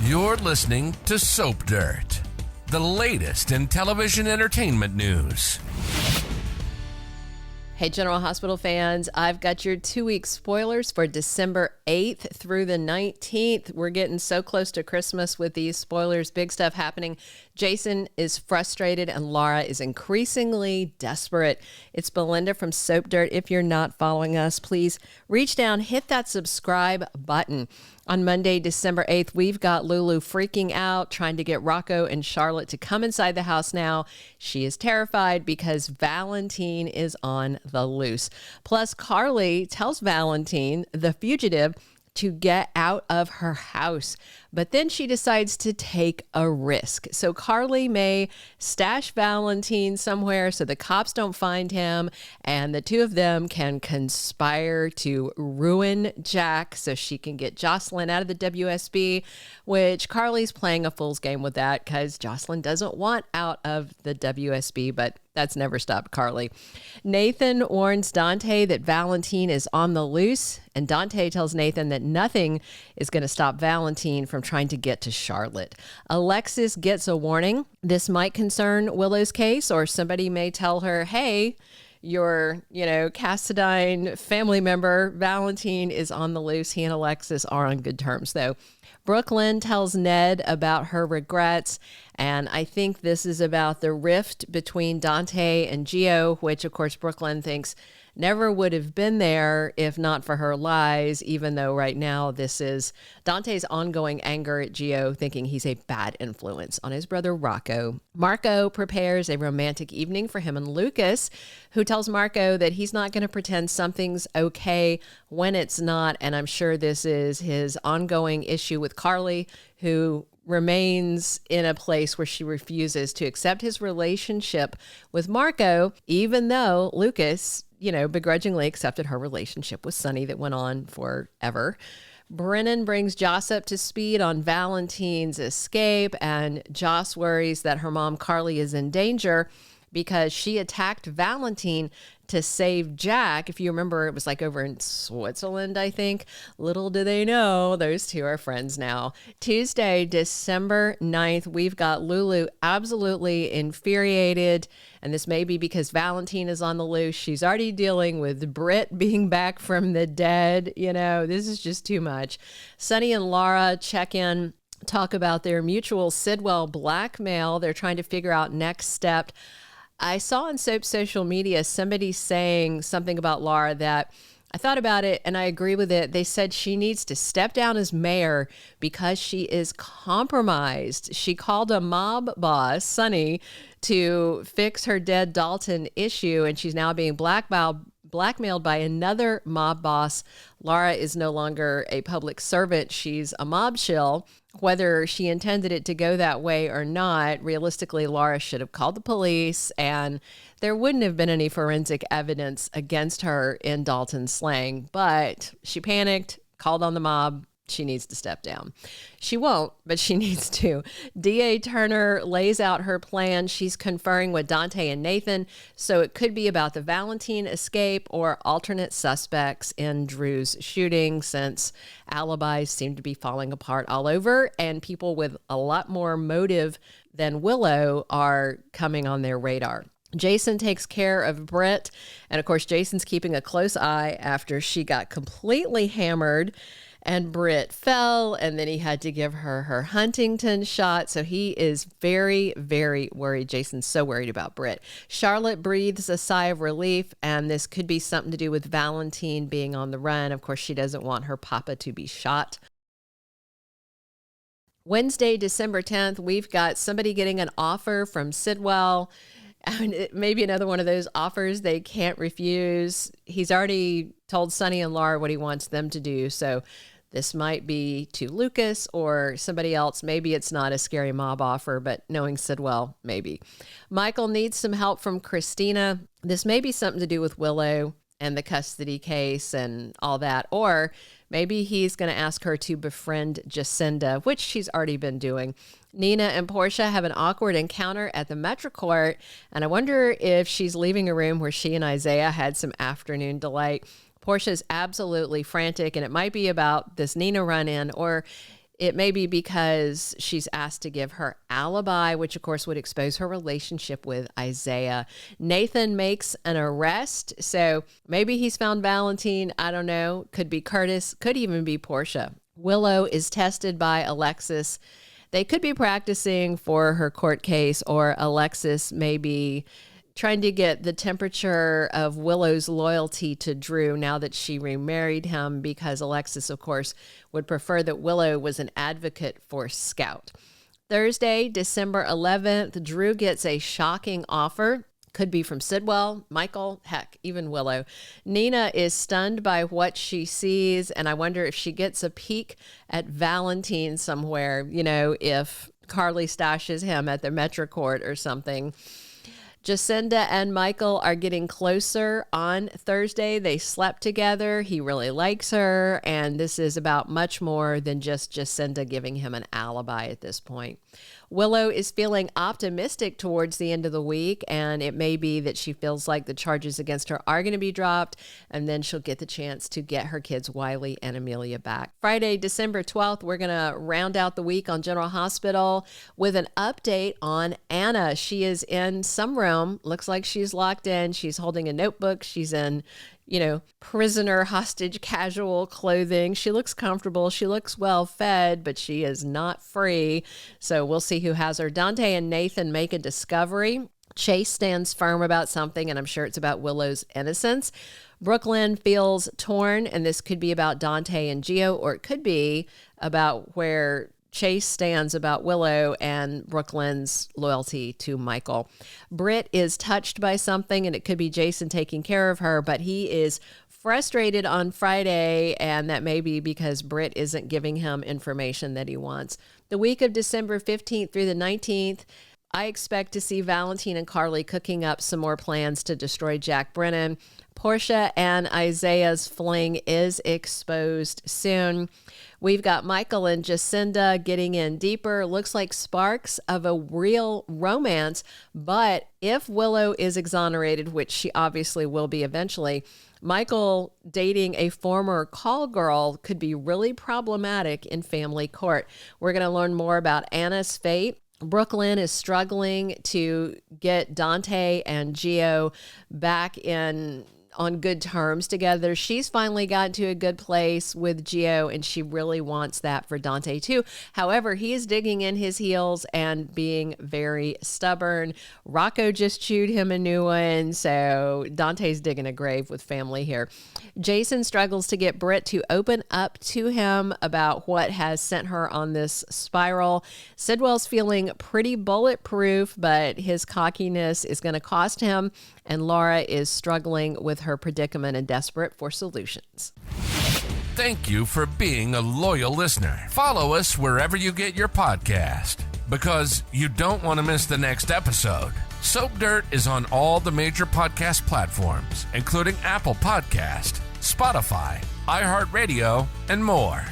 You're listening to Soap Dirt, the latest in television entertainment news. Hey, General Hospital fans, I've got your 2-week spoilers for December 8th through the 19th. We're getting so close to Christmas with these spoilers. Big stuff happening. Jason is frustrated and Laura is increasingly desperate. It's Belinda from Soap Dirt. If you're not following us, please reach down, hit that subscribe button. On Monday, December 8th, we've got Lulu freaking out, trying to get Rocco and Charlotte to come inside the house now. She is terrified because Valentin is on the loose. Plus, Carly tells Valentin, the fugitive, to get out of her house. But then she decides to take a risk. So Carly may stash Valentin somewhere so the cops don't find him, and the two of them can conspire to ruin Jack so she can get Josslyn out of the WSB, which Carly's playing a fool's game with that because Josslyn doesn't want out of the WSB, but that's never stopped Carly. Nathan warns Dante that Valentin is on the loose, and Dante tells Nathan that nothing is going to stop Valentin from trying to get to Charlotte. Alexis gets a warning. This might concern Willow's case, or somebody may tell her, hey, your, Cassadine family member, Valentin, is on the loose. He and Alexis are on good terms, though. Brooklyn tells Ned about her regrets, and I think this is about the rift between Dante and Gio, which, of course, Brooklyn thinks never would have been there if not for her lies, even though right now this is Dante's ongoing anger at Gio, thinking he's a bad influence on his brother Rocco. Marco prepares a romantic evening for him and Lucas, who tells Marco that he's not going to pretend something's okay when it's not, and I'm sure this is his ongoing issue with Carly, who remains in a place where she refuses to accept his relationship with Marco, even though Lucas, begrudgingly accepted her relationship with Sonny that went on forever. Brennan brings Joss up to speed on Valentin's escape, and Joss worries that her mom, Carly, is in danger because she attacked Valentin to save Jack. If you remember, it was like over in Switzerland, I think. Little do they know, those two are friends now. Tuesday, December 9th, we've got Lulu absolutely infuriated, and this may be because Valentin is on the loose. She's already dealing with Britt being back from the dead. This is just too much. Sonny and Laura check in, talk about their mutual Sidwell blackmail. They're trying to figure out next step. I saw on Soap's social media somebody saying something about Laura that I thought about it and I agree with it. They said she needs to step down as mayor because she is compromised. She called a mob boss, Sonny, to fix her dead Dalton issue, and she's now being blackmailed by another mob boss. Laura is no longer a public servant. She's a mob shill. Whether she intended it to go that way or not, realistically, Laura should have called the police, and there wouldn't have been any forensic evidence against her in Dalton's slaying. But she panicked, called on the mob. She needs to step down. She won't, but she needs to. D.A. Turner lays out her plan. She's conferring with Dante and Nathan, so it could be about the Valentin escape or alternate suspects in Drew's shooting, since alibis seem to be falling apart all over, and people with a lot more motive than Willow are coming on their radar. Jason takes care of Britt, and of course, Jason's keeping a close eye after she got completely hammered and Britt fell, and then he had to give her her Huntington shot. So he is very, very worried. Jason's so worried about Britt. Charlotte breathes a sigh of relief, and this could be something to do with Valentin being on the run. Of course, she doesn't want her papa to be shot. Wednesday, December 10th, we've got somebody getting an offer from Sidwell. And it may be another one of those offers they can't refuse. He's already told Sonny and Laura what he wants them to do. So this might be to Lucas or somebody else. Maybe it's not a scary mob offer, but knowing Sidwell, maybe. Michael needs some help from Christina. This may be something to do with Willow and the custody case and all that. Or maybe he's going to ask her to befriend Jacinda, which she's already been doing. Nina and Portia have an awkward encounter at the Metro Court, and I wonder if she's leaving a room where she and Isaiah had some afternoon delight. Portia's absolutely frantic, and it might be about this Nina run-in, or It may be because she's asked to give her alibi, which of course would expose her relationship with Isaiah. Nathan makes an arrest, so maybe he's found Valentin. I don't know. Could be Curtis, could even be Portia. Willow is tested by Alexis. They could be practicing for her court case, or Alexis may be trying to get the temperature of Willow's loyalty to Drew now that she remarried him, because Alexis, of course, would prefer that Willow was an advocate for Scout. Thursday, December 11th, Drew gets a shocking offer. Could be from Sidwell, Michael, heck, even Willow. Nina is stunned by what she sees, and I wonder if she gets a peek at Valentin somewhere, if Carly stashes him at the Metro Court or something. Jacinda and Michael are getting closer on Thursday. They slept together. He really likes her. And this is about much more than just Jacinda giving him an alibi at this point. Willow is feeling optimistic towards the end of the week, and it may be that she feels like the charges against her are going to be dropped, and then she'll get the chance to get her kids Wiley and Amelia back. Friday, December 12th, we're going to round out the week on General Hospital with an update on Anna. She is in some room. Looks like she's locked in. She's holding a notebook. She's in prisoner hostage casual clothing. She looks comfortable. She looks well fed, but she is not free. So we'll see who has her. Dante and Nathan make a discovery. Chase stands firm about something, and I'm sure it's about Willow's innocence. Brooklyn feels torn, and this could be about Dante and Gio, or it could be about where Chase stands about Willow and Brooklyn's loyalty to Michael. Britt is touched by something, and it could be Jason taking care of her, but he is frustrated on Friday, and that may be because Britt isn't giving him information that he wants. The week of December 15th through the 19th, I expect to see Valentin and Carly cooking up some more plans to destroy Jack Brennan. Portia and Isaiah's fling is exposed soon. We've got Michael and Jacinda getting in deeper. Looks like sparks of a real romance, but if Willow is exonerated, which she obviously will be eventually, Michael dating a former call girl could be really problematic in family court. We're going to learn more about Anna's fate. Brooklyn is struggling to get Dante and Gio back on good terms together. She's finally gotten to a good place with Gio, and she really wants that for Dante too. However, he is digging in his heels and being very stubborn. Rocco just chewed him a new one, so Dante's digging a grave with family here. Jason struggles to get Britt to open up to him about what has sent her on this spiral. Sidwell's feeling pretty bulletproof, but his cockiness is going to cost him, and Laura is struggling with her predicament and desperate for solutions. Thank you for being a loyal listener. Follow us wherever you get your podcast, because you don't want to miss the next episode. Soap Dirt is on all the major podcast platforms, including Apple Podcast, Spotify, iHeartRadio, and more.